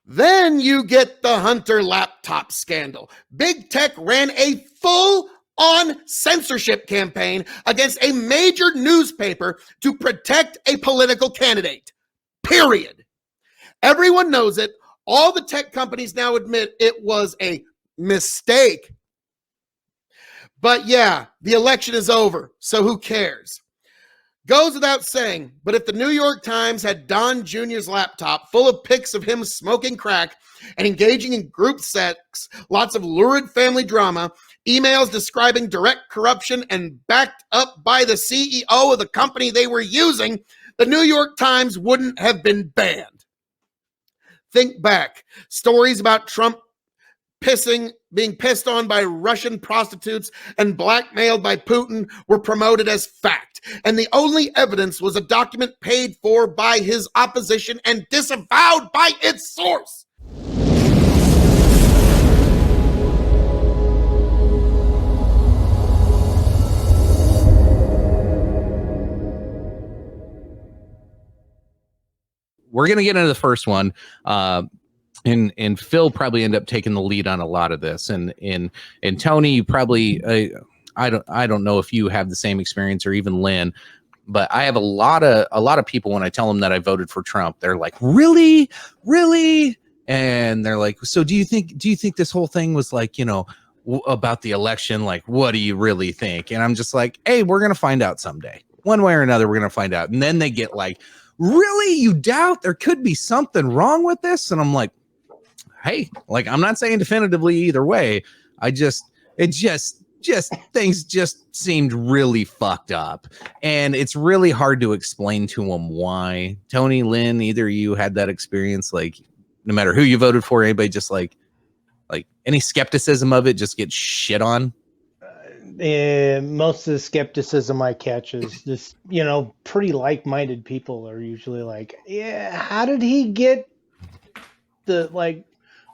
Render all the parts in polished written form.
Then you get the Hunter laptop scandal. Big Tech ran a full-on censorship campaign against a major newspaper to protect a political candidate. Period. Everyone knows it. All the tech companies now admit it was a mistake. But yeah, the election is over, so who cares? Goes without saying, but if the New York Times had Don Jr.'s laptop full of pics of him smoking crack and engaging in group sex, lots of lurid family drama, emails describing direct corruption, and backed up by the CEO of the company they were using, the New York Times wouldn't have been banned. Think back. Stories about Trump being pissed on by Russian prostitutes and blackmailed by Putin were promoted as fact. And the only evidence was a document paid for by his opposition and disavowed by its source. We're going to get into the first one. And Phil probably end up taking the lead on a lot of this. And Tony, you probably, I don't know if you have the same experience, or even Lynn, but I have a lot of people, when I tell them that I voted for Trump, they're like, really? And they're like, so do you think this whole thing was like, about the election? Like, what do you really think? And I'm just like, hey, we're going to find out someday. One way or another, we're going to find out. And then they get like, really? You doubt there could be something wrong with this? And I'm like, hey, like, I'm not saying definitively either way. Things just seemed really fucked up. And it's really hard to explain to them why. Tony, Lynn, either of you had that experience, like, no matter who you voted for, anybody just like any skepticism of it just gets shit on? Most of the skepticism I catch is this, pretty like-minded people are usually like, yeah, how did he get the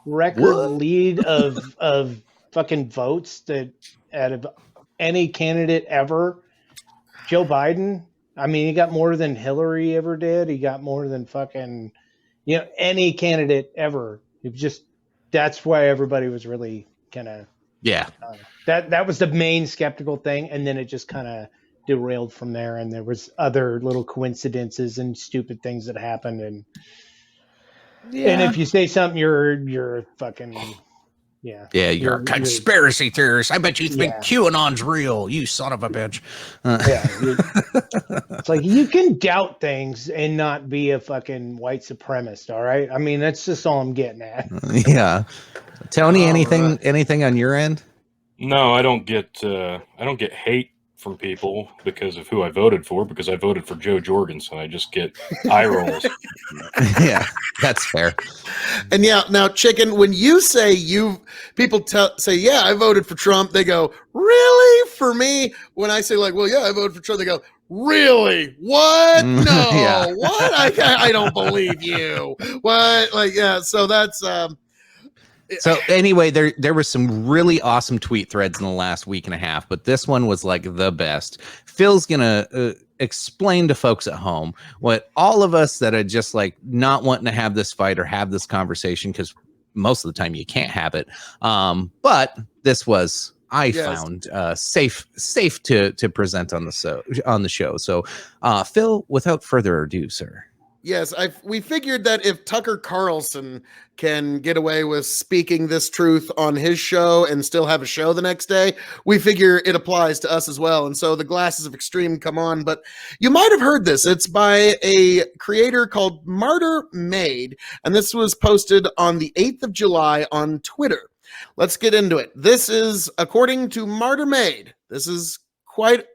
record lead of fucking votes that out of any candidate ever? Joe Biden, I mean, he got more than Hillary ever did. He got more than fucking, any candidate ever. That's why everybody was really kind of, that was the main skeptical thing. And then it just kind of derailed from there. And there was other little coincidences and stupid things that happened. And if you say something, you're fucking, you're a conspiracy theorist. I bet you think QAnon's real, you son of a bitch. It's like, you can doubt things and not be a fucking white supremacist. All right. I mean, that's just all I'm getting at. Yeah. Tony, anything on your end? No, I don't get hate from people because of who I voted for, because I voted for Joe Jorgensen. I just get eye rolls. Yeah, that's fair. And now, Chicken, when you say people say, yeah, I voted for Trump, they go, really? For me, when I say like, well, yeah, I voted for Trump, they go, really? What? No. What? I don't believe you. What? Like, yeah. So that's, So anyway, there were some really awesome tweet threads in the last week and a half, but this one was like the best. Phil's gonna explain to folks at home what all of us that are just like not wanting to have this fight or have this conversation, because most of the time you can't have it. But this was, I found safe to present on the show. So Phil, without further ado, sir. Yes, we figured that if Tucker Carlson can get away with speaking this truth on his show and still have a show the next day, we figure it applies to us as well. And so the glasses of extreme come on. But you might have heard this. It's by a creator called MartyrMade, and this was posted on the 8th of July on Twitter. Let's get into it. This is, according to MartyrMade, this is quite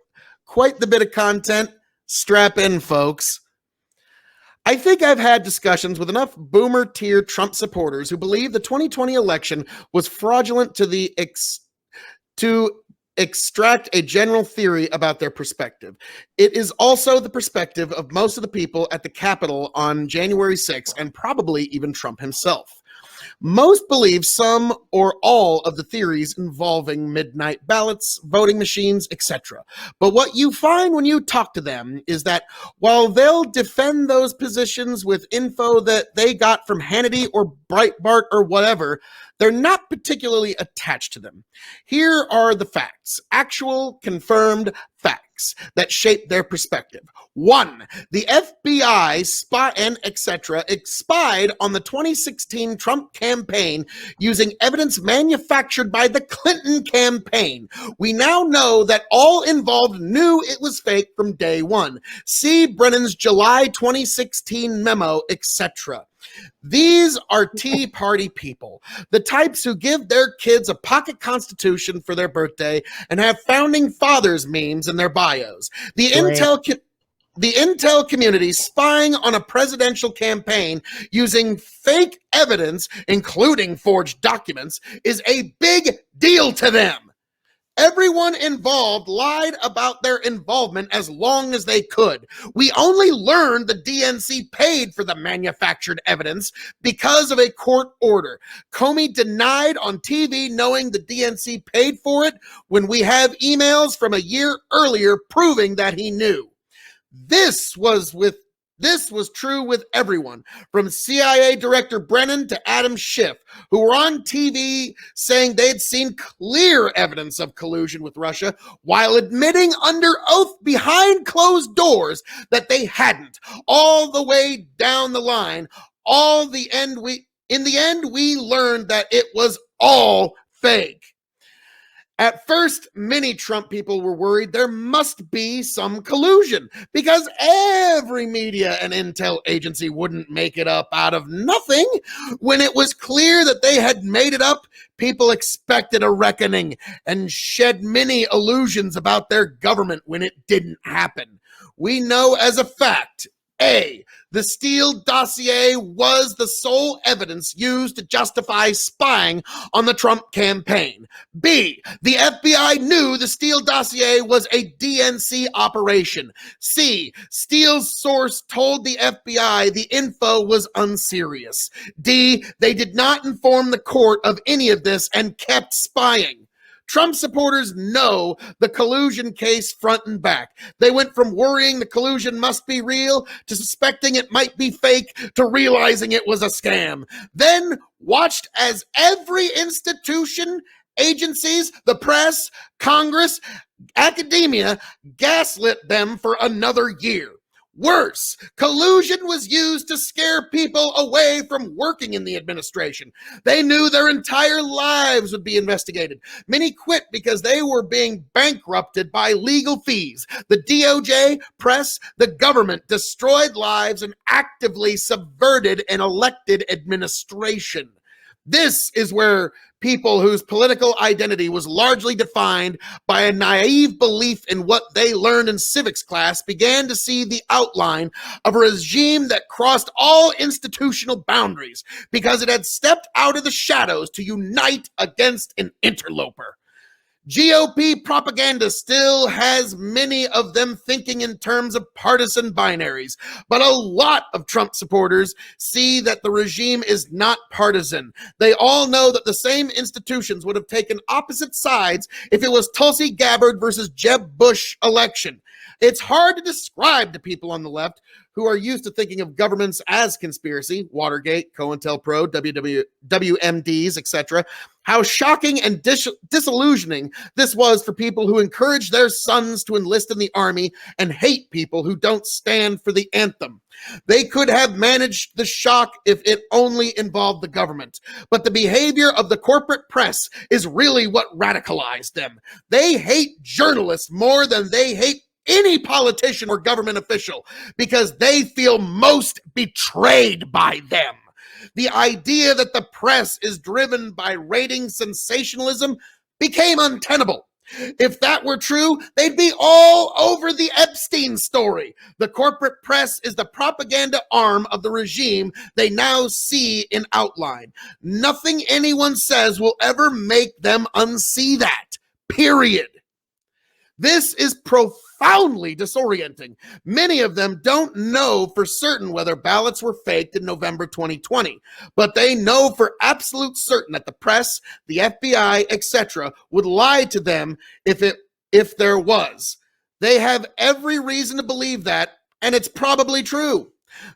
the bit of content. Strap in, folks. I think I've had discussions with enough boomer-tier Trump supporters who believe the 2020 election was fraudulent to extract a general theory about their perspective. It is also the perspective of most of the people at the Capitol on January 6th, and probably even Trump himself. Most believe some or all of the theories involving midnight ballots, voting machines, etc. But what you find when you talk to them is that while they'll defend those positions with info that they got from Hannity or Breitbart or whatever, they're not particularly attached to them. Here are the facts, actual confirmed facts that shape their perspective. 1. The FBI spy and etc. spied on the 2016 Trump campaign using evidence manufactured by the Clinton campaign. We now know that all involved knew it was fake from day one. See Brennan's July 2016 memo, etc. These are Tea Party people, the types who give their kids a pocket constitution for their birthday and have founding fathers memes in their bios. The intel community spying on a presidential campaign using fake evidence, including forged documents, is a big deal to them. Everyone involved lied about their involvement as long as they could. We only learned the DNC paid for the manufactured evidence because of a court order. Comey denied on TV knowing the DNC paid for it when we have emails from a year earlier proving that he knew. This was true with everyone, from CIA Director Brennan to Adam Schiff, who were on TV saying they'd seen clear evidence of collusion with Russia while admitting under oath behind closed doors that they hadn't. All the way down the line, in the end, we learned that it was all fake. At first, many Trump people were worried there must be some collusion because every media and intel agency wouldn't make it up out of nothing. When it was clear that they had made it up, people expected a reckoning and shed many illusions about their government when it didn't happen. We know as a fact, A, the Steele dossier was the sole evidence used to justify spying on the Trump campaign. B, the FBI knew the Steele dossier was a DNC operation. C, Steele's source told the FBI the info was unserious. D, they did not inform the court of any of this and kept spying. Trump supporters know the collusion case front and back. They went from worrying the collusion must be real to suspecting it might be fake to realizing it was a scam. Then watched as every institution, agencies, the press, Congress, academia gaslit them for another year. Worse, collusion was used to scare people away from working in the administration. They knew their entire lives would be investigated. Many quit because they were being bankrupted by legal fees. The DOJ, press, the government destroyed lives and actively subverted an elected administration. This is where people whose political identity was largely defined by a naive belief in what they learned in civics class began to see the outline of a regime that crossed all institutional boundaries because it had stepped out of the shadows to unite against an interloper. GOP propaganda still has many of them thinking in terms of partisan binaries, but a lot of Trump supporters see that the regime is not partisan. They all know that the same institutions would have taken opposite sides if it was Tulsi Gabbard versus Jeb Bush election. It's hard to describe to people on the left who are used to thinking of governments as conspiracy, Watergate, COINTELPRO, WMDs, etc., how shocking and disillusioning this was for people who encourage their sons to enlist in the army and hate people who don't stand for the anthem. They could have managed the shock if it only involved the government. But the behavior of the corporate press is really what radicalized them. They hate journalists more than they hate any politician or government official because they feel most betrayed by them. The idea that the press is driven by rating sensationalism became untenable. If that were true, they'd be all over the Epstein story. The corporate press is the propaganda arm of the regime they now see in outline. Nothing anyone says will ever make them unsee that. Period. This is profound profoundly disorienting. Many of them don't know for certain whether ballots were faked in November 2020, but they know for absolute certain that the press, the FBI, etc. would lie to them if there was. They have every reason to believe that, and it's probably true.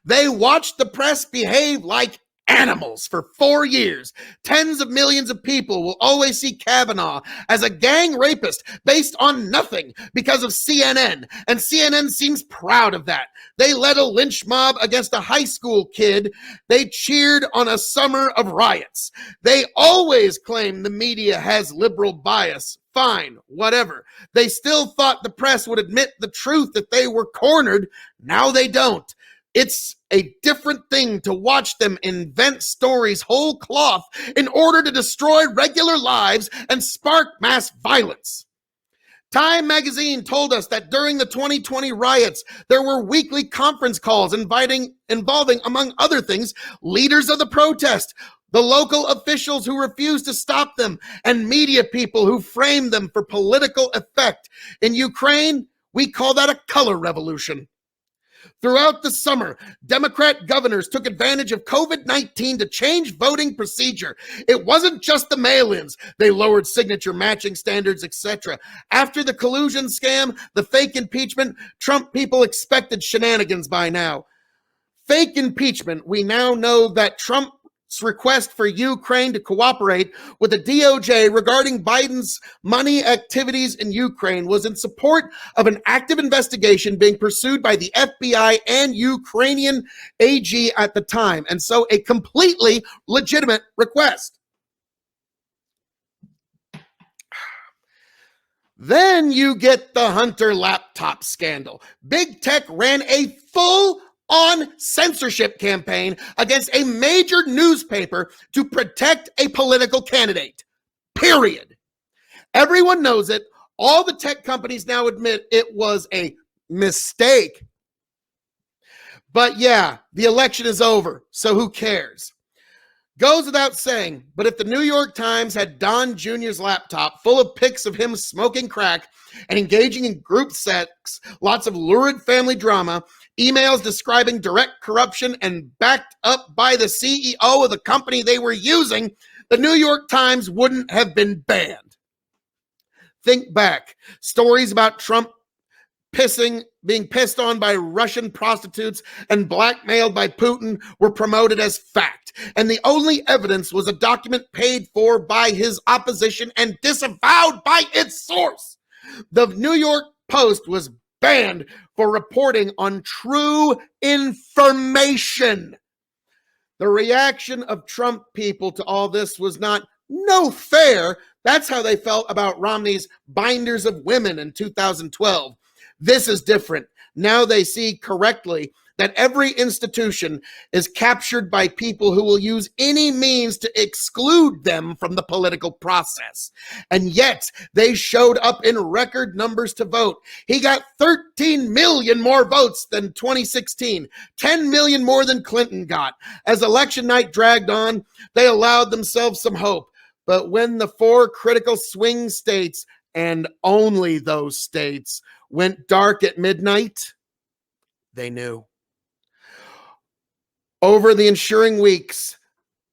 They watched the press behave like animals for 4 years. Tens of millions of people will always see Kavanaugh as a gang rapist based on nothing because of CNN, and CNN seems proud of that. They led a lynch mob against a high school kid. They cheered on a summer of riots. They always claim the media has liberal bias. Fine, whatever. They still thought the press would admit the truth that they were cornered. Now they don't. It's a different thing to watch them invent stories whole cloth in order to destroy regular lives and spark mass violence. Time magazine told us that during the 2020 riots, there were weekly conference calls involving, among other things, leaders of the protest, the local officials who refused to stop them, and media people who framed them for political effect. In Ukraine, we call that a color revolution. Throughout the summer, Democrat governors took advantage of COVID-19 to change voting procedure. It wasn't just the mail-ins. They lowered signature matching standards, etc. After the collusion scam, the fake impeachment, Trump people expected shenanigans by now. Fake impeachment, we now know that Trump's request for Ukraine to cooperate with the DOJ regarding Biden's money activities in Ukraine was in support of an active investigation being pursued by the FBI and Ukrainian AG at the time, and so a completely legitimate request. Then you get the Hunter laptop scandal. Big Tech ran a full-on censorship campaign against a major newspaper to protect a political candidate. Period. Everyone knows it. All the tech companies now admit it was a mistake. But yeah, the election is over, so who cares? Goes without saying, but if the New York Times had Don Jr.'s laptop full of pics of him smoking crack and engaging in group sex, lots of lurid family drama, emails describing direct corruption, and backed up by the CEO of the company they were using, the New York Times wouldn't have been banned. Think back. Stories about Trump being pissed on by Russian prostitutes and blackmailed by Putin were promoted as fact. And the only evidence was a document paid for by his opposition and disavowed by its source. The New York Post was banned for reporting on true information. The reaction of Trump people to all this was not, no fair. That's how they felt about Romney's Binders of Women in 2012. This is different. Now they see correctly that every institution is captured by people who will use any means to exclude them from the political process. And yet they showed up in record numbers to vote. He got 13 million more votes than 2016, 10 million more than Clinton got. As election night dragged on, they allowed themselves some hope. But when the 4 critical swing states, and only those states, went dark at midnight, they knew. Over the ensuing weeks,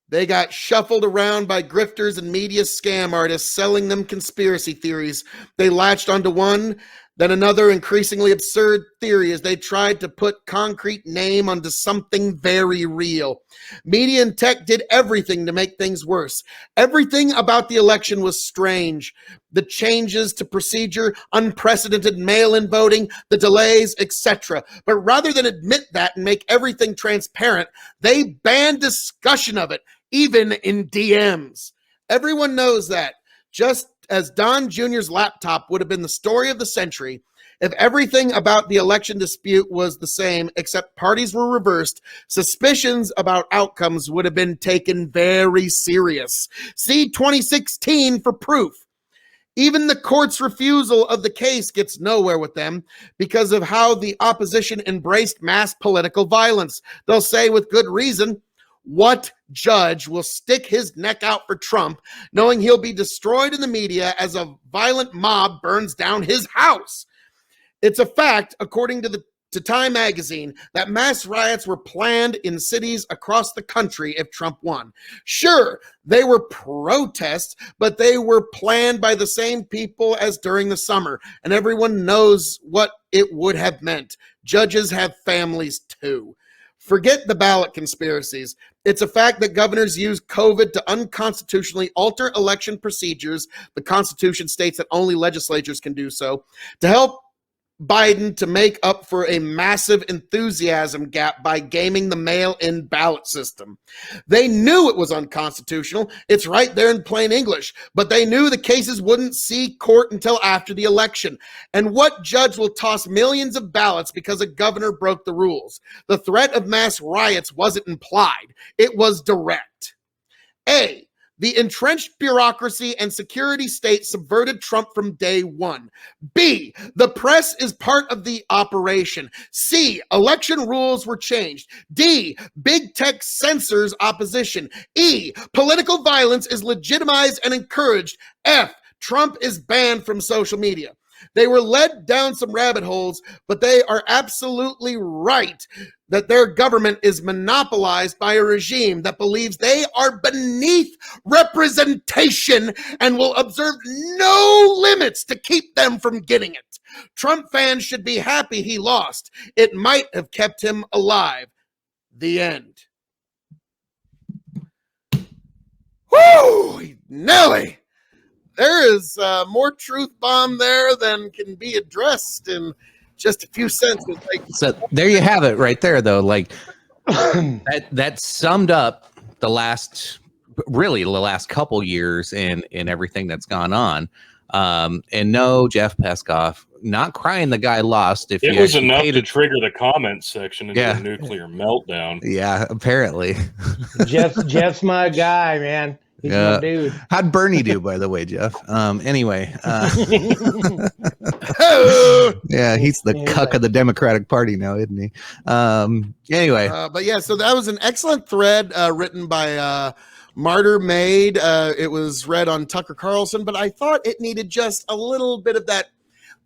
they got shuffled around by grifters and media scam artists selling them conspiracy theories. They latched onto one, then another increasingly absurd theory as they tried to put concrete name onto something very real. Media and tech did everything to make things worse. Everything about the election was strange. The changes to procedure, unprecedented mail-in voting, the delays, etc. But rather than admit that and make everything transparent, they banned discussion of it, even in DMs. Everyone knows that. Just as Don Jr.'s laptop would have been the story of the century, if everything about the election dispute was the same, except parties were reversed, suspicions about outcomes would have been taken very serious. See 2016 for proof. Even the court's refusal of the case gets nowhere with them because of how the opposition embraced mass political violence. They'll say with good reason, what judge will stick his neck out for Trump, knowing he'll be destroyed in the media as a violent mob burns down his house? It's a fact, according to Time magazine, that mass riots were planned in cities across the country if Trump won. Sure, they were protests, but they were planned by the same people as during the summer, and everyone knows what it would have meant. Judges have families too. Forget the ballot conspiracies. It's a fact that governors use COVID to unconstitutionally alter election procedures. The Constitution states that only legislatures can do so, to help Biden to make up for a massive enthusiasm gap by gaming the mail-in ballot system. They knew it was unconstitutional. It's right there in plain English. But they knew the cases wouldn't see court until after the election. And what judge will toss millions of ballots because a governor broke the rules? The threat of mass riots wasn't implied. It was direct. A, the entrenched bureaucracy and security state subverted Trump from day one. B, the press is part of the operation. C, election rules were changed. D, big tech censors opposition. E, political violence is legitimized and encouraged. F, Trump is banned from social media. They were led down some rabbit holes, but they are absolutely right that their government is monopolized by a regime that believes they are beneath representation and will observe no limits to keep them from getting it. Trump fans should be happy he lost. It might have kept him alive. The end. Woo! Nelly! There is more truth bomb there than can be addressed in just a few sentences. So there you have it right there, though. Like that summed up the last couple years and everything that's gone on. And no, Jeff Peskoff, not crying the guy lost. If it was enough to trigger the comment section into a nuclear meltdown. Yeah, apparently. Jeff's my guy, man. He's my dude. How'd Bernie do, by the way, Jeff? Anyway. Yeah, he's the cuck of the Democratic Party now, isn't he? Anyway. But yeah, so that was an excellent thread written by MartyrMade. It was read on Tucker Carlson, but I thought it needed just a little bit of that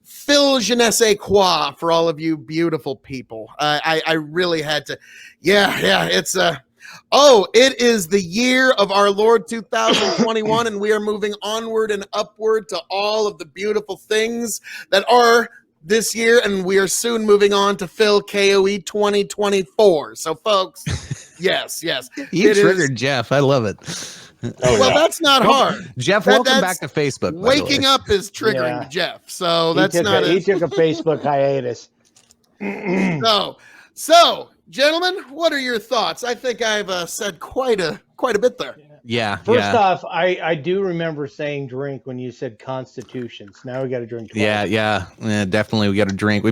Phil je ne sais quoi for all of you beautiful people. I really had to. Yeah, it's it is the year of our Lord 2021, and we are moving onward and upward to all of the beautiful things that are this year, and we are soon moving on to Phil KOE 2024. So, folks, yes. You triggered Jeff. I love it. That's not hard. Jeff, welcome back to Facebook. Waking up is triggering Jeff, so that's not. He took a Facebook hiatus. So, gentlemen, what are your thoughts? I think I've said quite a bit there. Yeah. First off, I do remember saying drink when you said constitutions. Now we got to drink. 12. Yeah, definitely. We got to drink.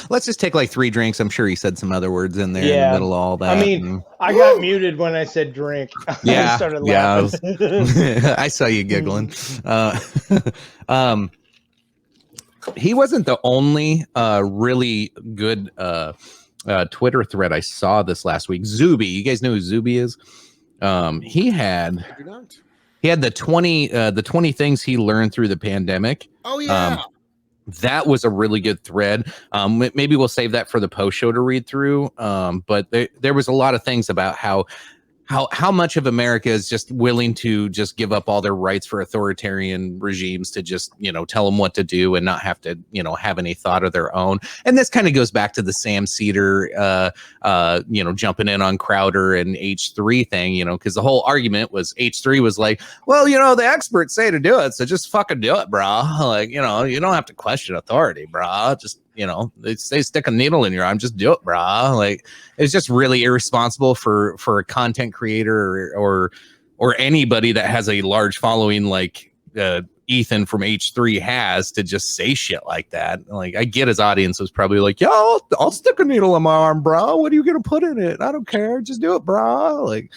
Let's just take like 3 drinks. I'm sure he said some other words in there in the middle of all that. I mean, I got muted when I said drink. Yeah. I started laughing. I saw you giggling. He wasn't the only really good Twitter thread I saw this last week. Zuby, you guys know who Zuby is? He had the 20 things he learned through the pandemic. Oh yeah. That was a really good thread. Maybe we'll save that for the post show to read through. But there was a lot of things about how much of America is just willing to just give up all their rights for authoritarian regimes to just, tell them what to do and not have to, have any thought of their own. And this kind of goes back to the Sam Cedar, jumping in on Crowder and H3 thing, because the whole argument was H3 was like, well, the experts say to do it, so just fucking do it, brah. Like, you don't have to question authority, brah. Just, they say stick a needle in your arm, just do it, brah. Like, it's just really irresponsible for a content creator or anybody that has a large following like Ethan from H3 has to just say shit like that. Like, I get his audience was probably like, yo, I'll stick a needle in my arm, bro. What are you gonna put in it? I don't care. Just do it, bro. Like,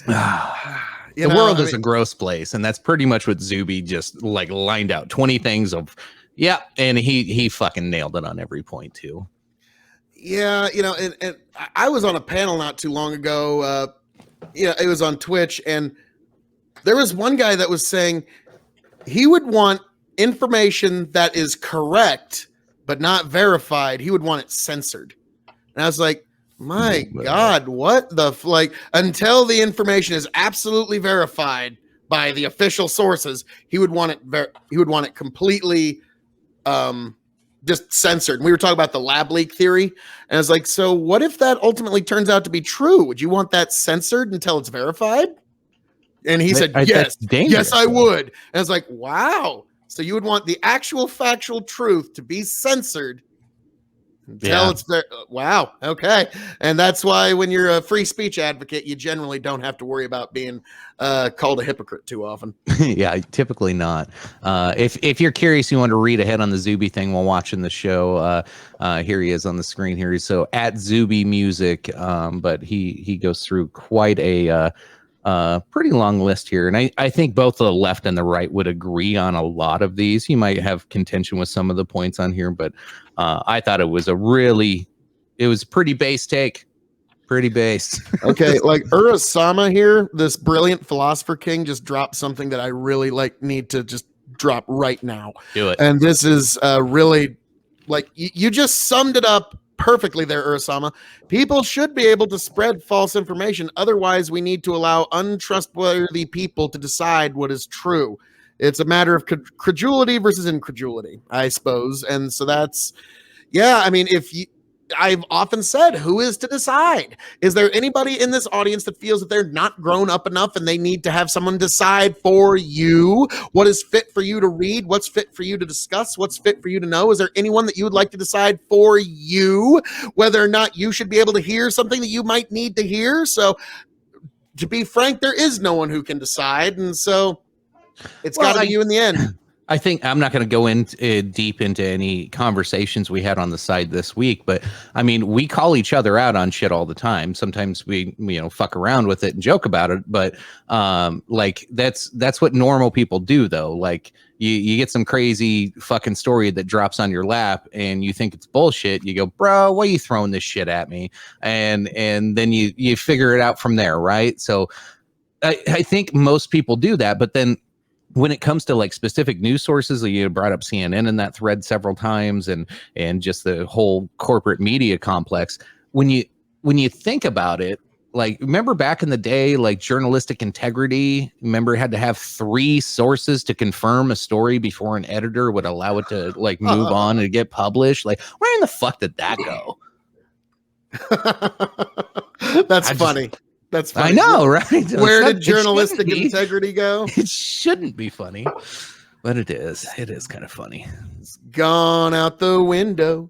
the world is a gross place, and that's pretty much what Zuby just like lined out 20 things of. Yeah, and he fucking nailed it on every point too. Yeah, and I was on a panel not too long ago. It was on Twitch, and there was one guy that was saying he would want information that is correct but not verified, he would want it censored. And I was like, my God, what the like? Until the information is absolutely verified by the official sources, he would want it completely just censored. And we were talking about the lab leak theory, and I was like, so what if that ultimately turns out to be true? Would you want that censored until it's verified? And he said, yes, I would. And I was like, wow. So you would want the actual factual truth to be censored until it's there. Wow. Okay. And that's why when you're a free speech advocate, you generally don't have to worry about being called a hypocrite too often. Yeah, typically not. If you're curious, you want to read ahead on the Zuby thing while watching the show, here he is on the screen here. So at Zuby Music, but he goes through quite a pretty long list here. And I think both the left and the right would agree on a lot of these. He might have contention with some of the points on here, but I thought it was pretty base take. Pretty base. Okay, like Urasama here, this brilliant philosopher king just dropped something that I really need to just drop right now. Do it. And this is really you just summed it up perfectly there, Urasama. People should be able to spread false information. Otherwise, we need to allow untrustworthy people to decide what is true. It's a matter of credulity versus incredulity, I suppose. And so that's, I mean, I've often said, who is to decide? Is there anybody in this audience that feels that they're not grown up enough and they need to have someone decide for you what is fit for you to read, what's fit for you to discuss, what's fit for you to know? Is there anyone that you would like to decide for you whether or not you should be able to hear something that you might need to hear? So to be frank, there is no one who can decide. And so it's got to be you in the end. I think I'm not going to go deep into any conversations we had on the side this week, but I mean, we call each other out on shit all the time. Sometimes we fuck around with it and joke about it, but that's what normal people do though. Like you get some crazy fucking story that drops on your lap and you think it's bullshit. You go, bro, why are you throwing this shit at me? And then you figure it out from there. Right. So I think most people do that, but then when it comes to like specific news sources, you brought up CNN in that thread several times, and just the whole corporate media complex. When you think about it, like remember back in the day, like journalistic integrity, remember had to have 3 sources to confirm a story before an editor would allow it to like move on and get published. Like where in the fuck did that go? That's funny. That's funny. I know, right? Where did journalistic integrity go? It shouldn't be funny, but it is. It is kind of funny. It's gone out the window.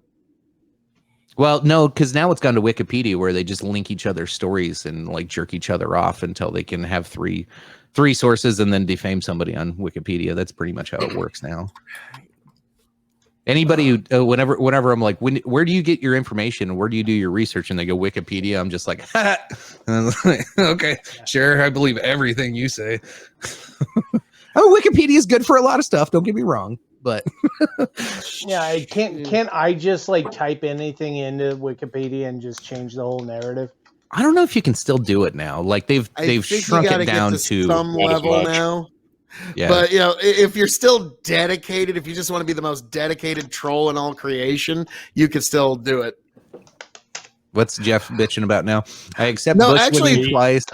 Well, no, because now it's gone to Wikipedia where they just link each other's stories and like jerk each other off until they can have three sources and then defame somebody on Wikipedia. That's pretty much how it works now. Anybody who, whenever I'm like, where do you get your information? Where do you do your research? And they go Wikipedia. I'm just like, okay, sure. I believe everything you say. Wikipedia is good for a lot of stuff. Don't get me wrong, but yeah, can't I just like type anything into Wikipedia and just change the whole narrative? I don't know if you can still do it now. Like they've shrunk it down to some level now. Yeah. But if you're still dedicated, if you just want to be the most dedicated troll in all creation, you can still do it. What's Jeff bitching about now? I accept Bush winning twice.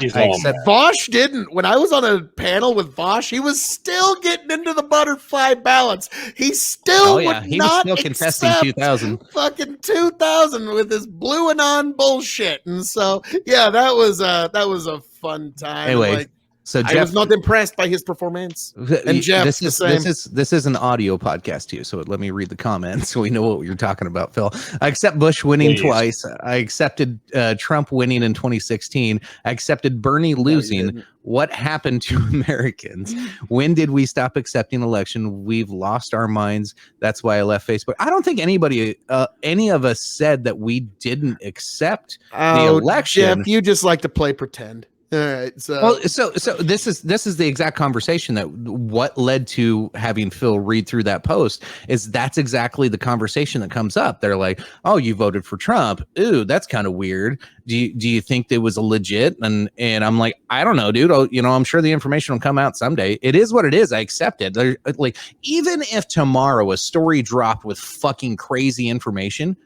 Vosh didn't. When I was on a panel with Vosh, he was still getting into the butterfly ballots. He still he was still contesting 2000. Fucking 2000 with his blue and on bullshit. And so that was a fun time. Anyway. So Jeff, I was not impressed by his performance. And Jeff, this is an audio podcast too. So let me read the comments so we know what you're talking about, Phil. I accept Bush winning twice. I accepted Trump winning in 2016. I accepted Bernie losing. What happened to Americans? When did we stop accepting election? We've lost our minds. That's why I left Facebook. I don't think anybody, any of us said that we didn't accept the election. Jeff, you just like to play pretend. All right. So, Well, so this is the exact conversation that what led to having Phil read through that post is that's exactly the conversation that comes up. They're like, "Oh, you voted for Trump. Ooh, that's kind of weird. Do you think that was a legit?" And I'm like, "I don't know, dude. I'm sure the information will come out someday. It is what it is. I accept it. Like, even if tomorrow a story dropped with fucking crazy information,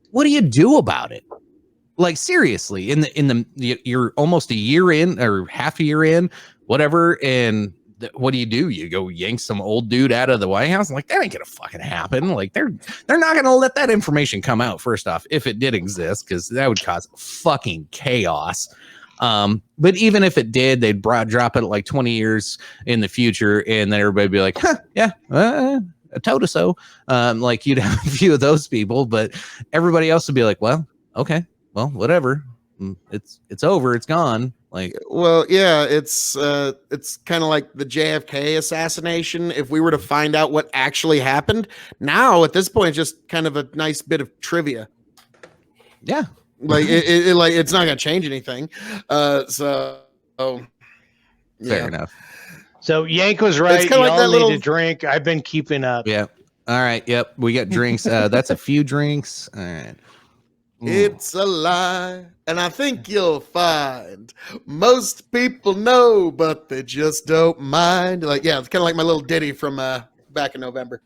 what do you do about it? Like, seriously, you're almost a year in or half a year in, whatever, and what do? You go yank some old dude out of the White House? Like, that ain't gonna fucking happen. Like, they're not gonna let that information come out, first off, if it did exist, because that would cause fucking chaos. But even if it did, they'd drop it at like 20 years in the future, and then everybody'd be like, huh, yeah, I told us so. Like, you'd have a few of those people, but everybody else would be like, well, okay. Well, whatever. It's over. It's gone. Like, well, yeah, it's kind of like the JFK assassination. If we were to find out what actually happened, now at this point, it's just kind of a nice bit of trivia. yeah, Like it's not gonna change anything. So fair enough. So Yank was right. It's kinda like Y'all that need little- to drink. I've been keeping up. Yeah. All right. Yep. We got drinks. That's a few drinks. All right. It's a lie, and I think you'll find most people know, but they just don't mind. Like, yeah, it's kind of like my little ditty from back in November.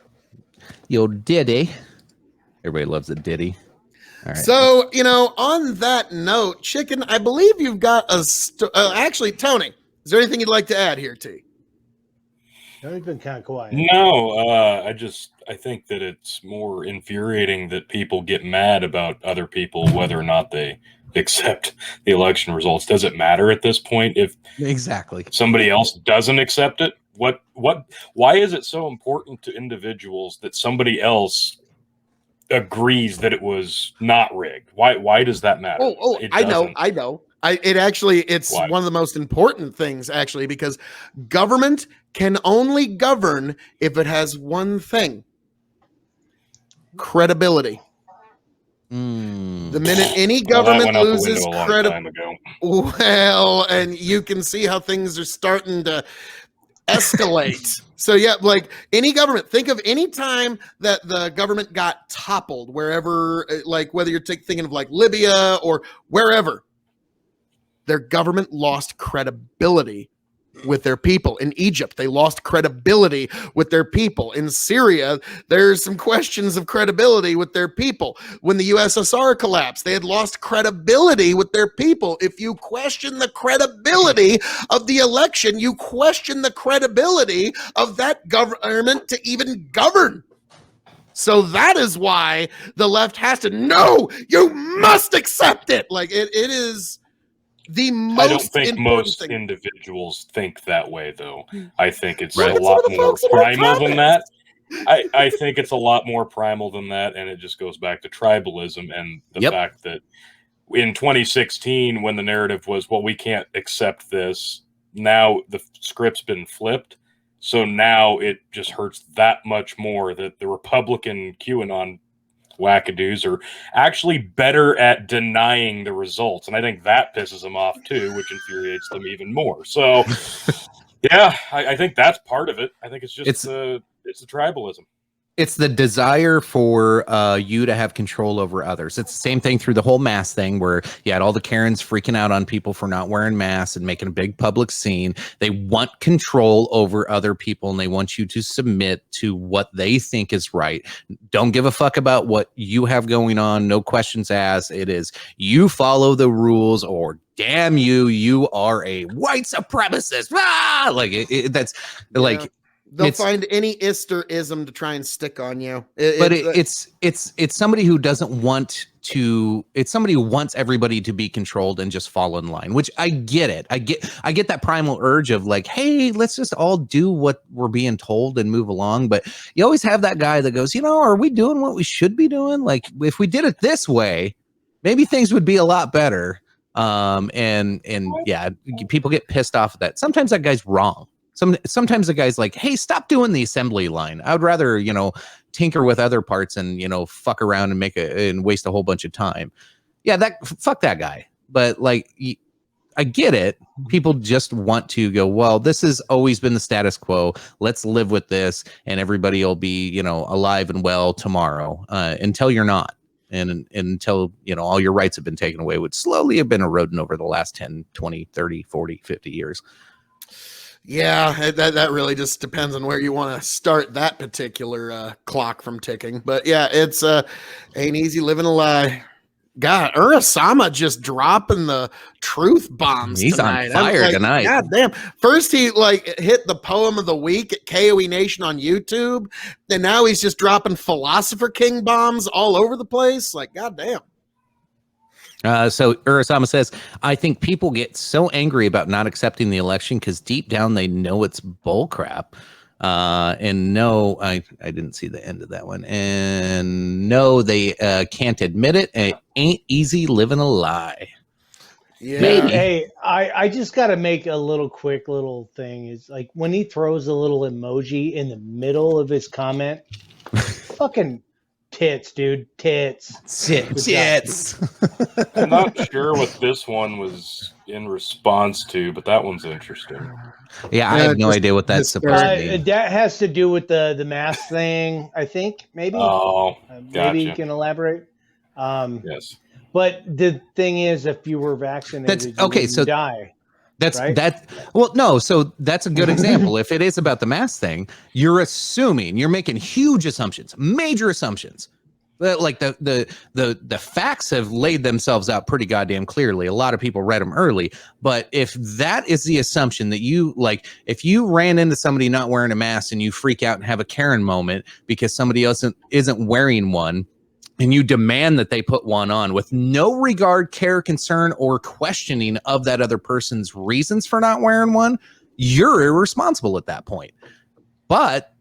Yo, Diddy. Everybody loves a Diddy. All right. So, on that note, Chicken, I believe you've got actually, Tony, is there anything you'd like to add here, T? He's been kind of quiet. No, I think that it's more infuriating that people get mad about other people, whether or not they accept the election results. Does it matter at this point if Exactly somebody else doesn't accept it? Why is it so important to individuals that somebody else agrees that it was not rigged? Why does that matter? I know. It's Why? one of the most important things, actually, because government can only govern if it has one thing: credibility. The minute any government loses credibility, well, and you can see how things are starting to escalate. So yeah, like any government, think of any time that the government got toppled, wherever, like whether you're thinking of like Libya or wherever, their government lost credibility with their people. In Egypt, they lost credibility with their people. In Syria, there's some questions of credibility with their people. When the USSR collapsed, they had lost credibility with their people. If you question the credibility of the election, you question the credibility of that government to even govern. So that is why the left has to, no, you must accept it. Like it is the most. I don't think most thing. Individuals think that way, though. I think it's Right. a lot more primal than that. I think it's a lot more primal than that, and it just goes back to tribalism and the fact that in 2016, when the narrative was, well, we can't accept this, now the script's been flipped. So now it just hurts that much more that the Republican QAnon wackadoos are actually better at denying the results. And I think that pisses them off too, which infuriates them even more. So yeah, I think that's part of it. I think it's just it's the tribalism. It's the desire for you to have control over others. It's the same thing through the whole mask thing where you had all the Karens freaking out on people for not wearing masks and making a big public scene. They want control over other people and they want you to submit to what they think is right. Don't give a fuck about what you have going on. No questions asked. It is you follow the rules or damn you, you are a white supremacist. Ah! Like that's like. They'll find any Easter-ism to try and stick on you. It's somebody who doesn't want to. It's somebody who wants everybody to be controlled and just fall in line. Which I get it. I get that primal urge of like, hey, let's just all do what we're being told and move along. But you always have that guy that goes, are we doing what we should be doing? Like, if we did it this way, maybe things would be a lot better. And yeah, people get pissed off at that. Sometimes that guy's wrong. Sometimes the guy's like, hey, stop doing the assembly line. I would rather, tinker with other parts and, fuck around and and waste a whole bunch of time. Yeah, fuck that guy. But like, I get it. People just want to go, well, this has always been the status quo. Let's live with this, and everybody will be, alive and well tomorrow, until you're not. And until, all your rights have been taken away, which slowly have been eroding over the last 10, 20, 30, 40, 50 years. Yeah, that really just depends on where you want to start that particular clock from ticking. But yeah, it's ain't easy living a lie. God, Urasama just dropping the truth bombs. He's tonight. on fire tonight. God damn! First he hit the poem of the week at KOE Nation on YouTube, and now he's just dropping Philosopher King bombs all over the place. Like, god damn. So Urasama says, I think people get so angry about not accepting the election because deep down they know it's bullcrap. And no, I didn't see the end of that one. And no, they can't admit it. It ain't easy living a lie. Yeah. Maybe. Hey, I just got to make a quick little thing. Is like when he throws a little emoji in the middle of his comment, fucking tits, dude, tits. Tits. I'm not sure what this one was in response to, but that one's interesting. Yeah, I have no idea what that's supposed to be. That has to do with the mask thing, I think. Maybe. Oh, Maybe gotcha. you can elaborate. Yes. But the thing is, if you were vaccinated, you wouldn't die. That's right? that. Well, no. So that's a good example. If it is about the mask thing, you're making huge assumptions, major assumptions. Like the facts have laid themselves out pretty goddamn clearly. A lot of people read them early, but if that is the assumption that if you ran into somebody not wearing a mask and you freak out and have a Karen moment because somebody else isn't wearing one, and you demand that they put one on with no regard, care, concern, or questioning of that other person's reasons for not wearing one, you're irresponsible at that point. But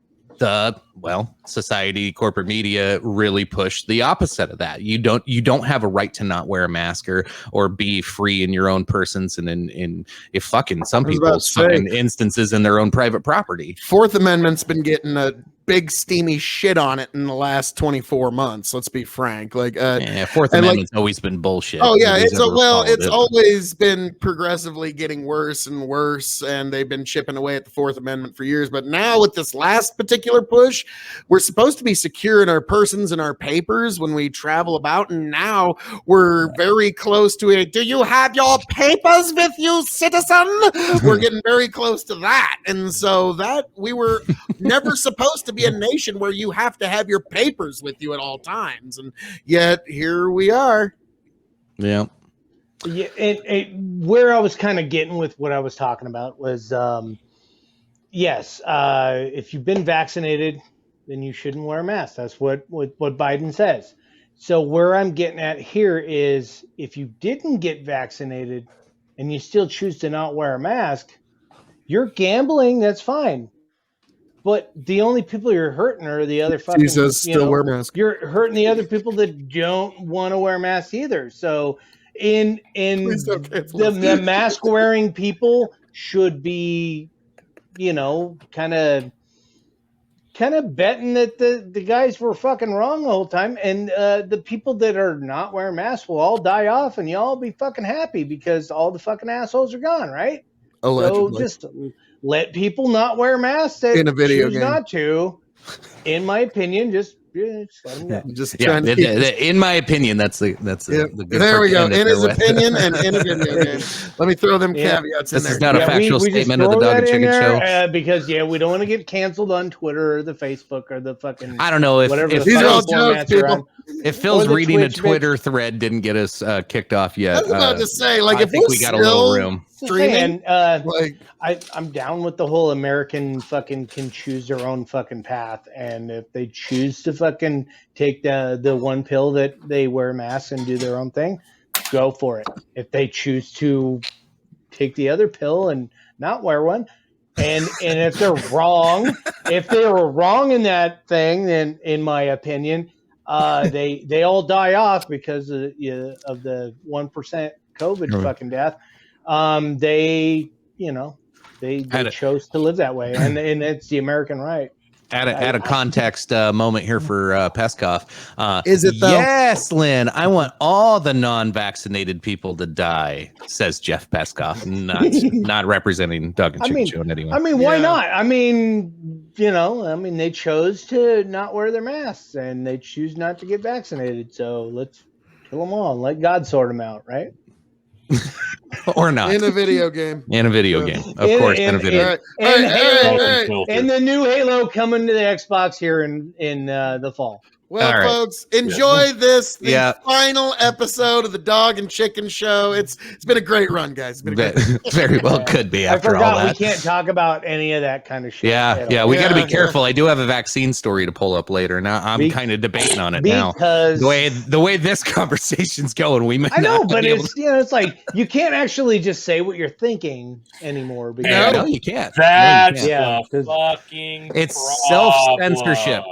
society, corporate media really push the opposite of that. You don't have a right to not wear a mask or be free in your own persons and in some people's fucking instances in their own private property. Fourth Amendment's been getting a big steamy shit on it in the last 24 months. Let's be frank. Fourth Amendment's always been bullshit. Oh yeah, it's always been progressively getting worse and worse, and they've been chipping away at the Fourth Amendment for years. But now with this last particular push, we're supposed to be secure in our persons and our papers when we travel about, and now we're very close to it. Do you have your papers with you, citizen? We're getting very close to that, and so that we were never supposed to be a nation where you have to have your papers with you at all times, and yet here we are. Yeah. Yeah, where I was kind of getting with what I was talking about was, yes, if you've been vaccinated, then you shouldn't wear a mask. That's what Biden says. So where I'm getting at here is, if you didn't get vaccinated and you still choose to not wear a mask, you're gambling. That's fine. But the only people you're hurting are the other fucking. Wear masks. You're hurting the other people that don't want to wear masks either. So in the mask wearing people should be, kind of betting that the guys were fucking wrong the whole time, and the people that are not wearing masks will all die off, and y'all be fucking happy because all the fucking assholes are gone, right? Allegedly. So just let people not wear masks that in a video choose game. not to. In my opinion, just let them go. In my opinion, that's the good. There we go. In his opinion and in a video game. Let me throw them caveats in there. This is not a factual statement of the Dog and Chicken Show. Because we don't want to get canceled on Twitter or the Facebook or the fucking. I don't know if these are all jokes, people. If Phil's reading a Twitter thread didn't get us kicked off yet, I was about to say, I think we got a little room. Streaming, I'm down with the whole American fucking can choose their own fucking path, and if they choose to fucking take the one pill that they wear masks and do their own thing, go for it. If they choose to take the other pill and not wear one, and if they're wrong, if they were wrong in that thing, then in my opinion, they all die off because of the 1% COVID fucking death. They chose to live that way, and it's the American right. Add a context moment here for Peskov. Is it though? Yes, Lynn. I want all the non-vaccinated people to die, says Jeff Peskov, not representing Doug and Chicken Show in any way. I mean, why not? I mean, they chose to not wear their masks and they choose not to get vaccinated. So let's kill them all and let God sort them out, right? Or not. In a video game. In a video game. Of course, in a video game. And the new Halo coming to the Xbox here in the fall. Well, All right. folks, enjoy the final episode of the Dog and Chicken Show. It's been a great run, guys. It's been a great Very well could be after all that. We can't talk about any of that kind of shit. Yeah, we got to be careful. I do have a vaccine story to pull up later. Now I'm kind of debating on it now. The way this conversation's going, we may. I know, but it's like you can't actually just say what you're thinking anymore. Because no, you can't. That's the fucking. It's self-censorship.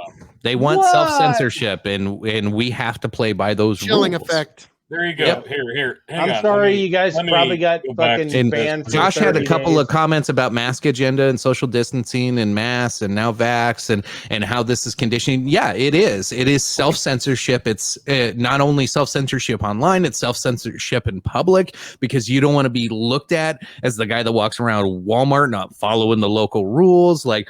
They want self-censorship, and we have to play by those chilling rules. Effect. There you go. Yep. Here. I'm sorry, you guys probably got fucking banned. Josh had a couple of comments about mask agenda and social distancing and masks and now vax and how this is conditioning. Yeah, it is. It is self-censorship. It's not only self-censorship online, it's self-censorship in public because you don't want to be looked at as the guy that walks around Walmart not following the local rules. Like,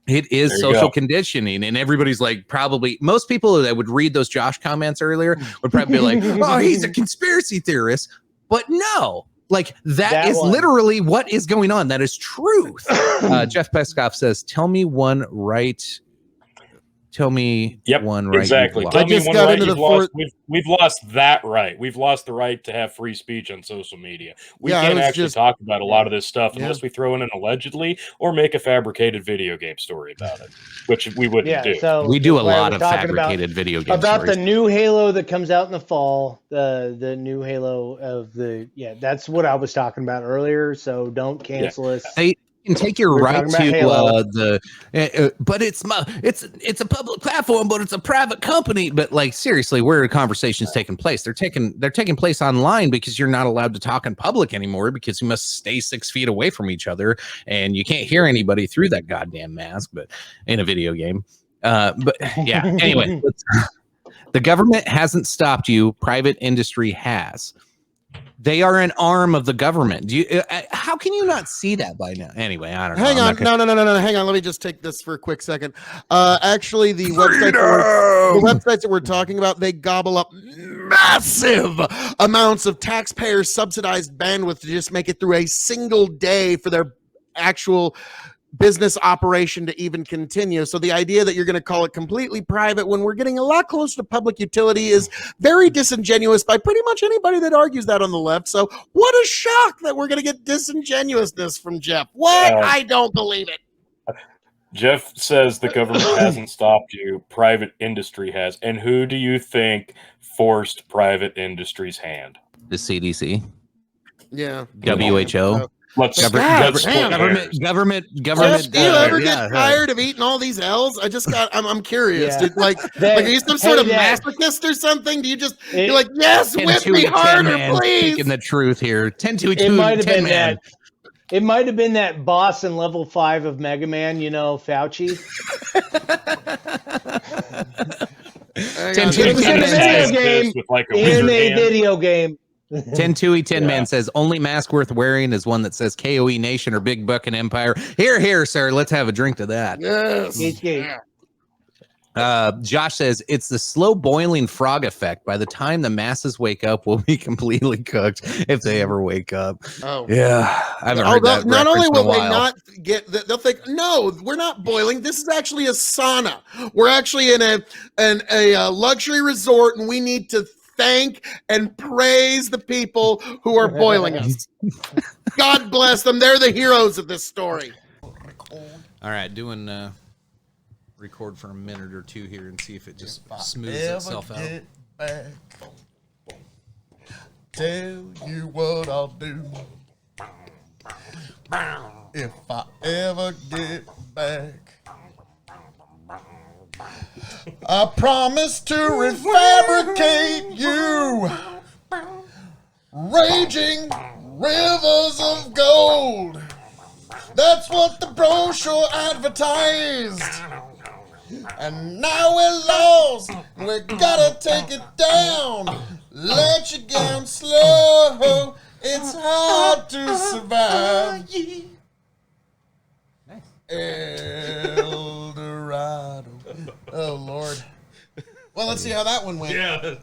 it is social conditioning, and everybody's like, probably most people that would read those Josh comments earlier would probably be like, oh, he's a conspiracy theorist. But no, like that is literally what is going on. That is truth. Jeff Peskov says, tell me one right. Tell me one right. Exactly. Tell me one right. We've lost that right. We've lost the right to have free speech on social media. We can't actually talk about a lot of this stuff unless we throw in an allegedly or make a fabricated video game story about it, which we wouldn't do. So we do a lot of fabricated video games. About stories. The new Halo that comes out in the fall, the new Halo of that's what I was talking about earlier. So don't cancel us. Can take your right to but it's a public platform, but it's a private company. But like seriously, where are conversations taking place? They're taking place online because you're not allowed to talk in public anymore because you must stay 6 feet away from each other and you can't hear anybody through that goddamn mask. But in a video game, but yeah. Anyway, the government hasn't stopped you. Private industry has. They are an arm of the government. How can you not see that by now? Anyway, I don't know. Hang on. No. Hang on. Let me just take this for a quick second. Actually, the websites that we're talking about, they gobble up massive amounts of taxpayer subsidized bandwidth to just make it through a single day for their actual business operation to even continue. So the idea that you're going to call it completely private when we're getting a lot closer to public utility is very disingenuous by pretty much anybody that argues that on the left. So what a shock that we're going to get disingenuousness from Jeff. What? I don't believe it. Jeff says the government hasn't stopped you. Private industry has. And who do you think forced private industry's hand? The CDC. Yeah. WHO. Government. Jeff, do you ever get tired of eating all these L's? I'm curious. Yeah. Like, are you some sort of masochist or something? Do you just, you're like, yes, whip me harder, please. Speaking the truth here. 10 to 2, it might have 10 been man. It might have been that boss in level 5 of Mega Man, Fauci. 10 to 10 man in a video game. 10 man says only mask worth wearing is one that says KOE Nation or Big Buck and Empire. Here, sir. Let's have a drink to that. Yes. Josh says it's the slow boiling frog effect. By the time the masses wake up, we'll be completely cooked if they ever wake up. Oh, yeah. I haven't heard that. Not only will they not get, they'll think, no, we're not boiling. This is actually a sauna. We're actually in a luxury resort, and we need to thank and praise the people who are boiling us. God bless them. They're the heroes of this story. All right, doing record for a minute or two here and see if it just smooths itself out. Back, tell you what I'll do. If I ever get back, I promise to refabricate you, raging rivers of gold. That's what the brochure advertised. And now we're lost. We gotta take it down. Let you down slow. It's hard to survive. El Dorado. Oh, Lord. Well, let's see how that one went. Yeah.